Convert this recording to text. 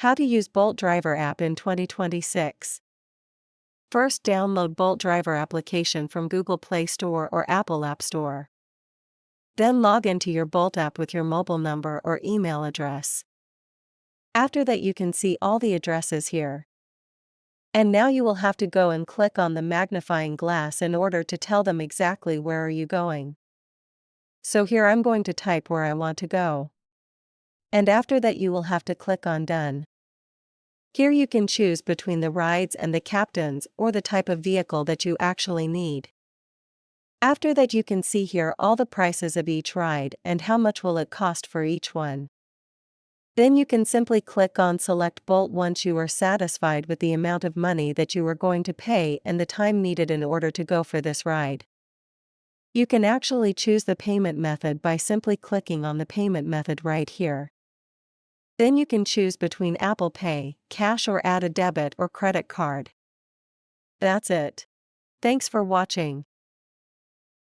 How to use Bolt Driver app in 2026. First, download Bolt Driver application from Google Play Store or Apple App Store. Then log into your Bolt app with your mobile number or email address. After that, you can see all the addresses here. And now you will have to go and click on the magnifying glass in order to tell them exactly where are you going. So here I'm going to type where I want to go. And after that you will have to click on Done. Here you can choose between the rides and the captains or the type of vehicle that you actually need. After that you can see here all the prices of each ride and how much will it cost for each one. Then you can simply click on Select Bolt once you are satisfied with the amount of money that you are going to pay and the time needed in order to go for this ride. You can actually choose the payment method by simply clicking on the payment method right here. Then you can choose between Apple Pay, cash, or add a debit or credit card. That's it. Thanks for watching.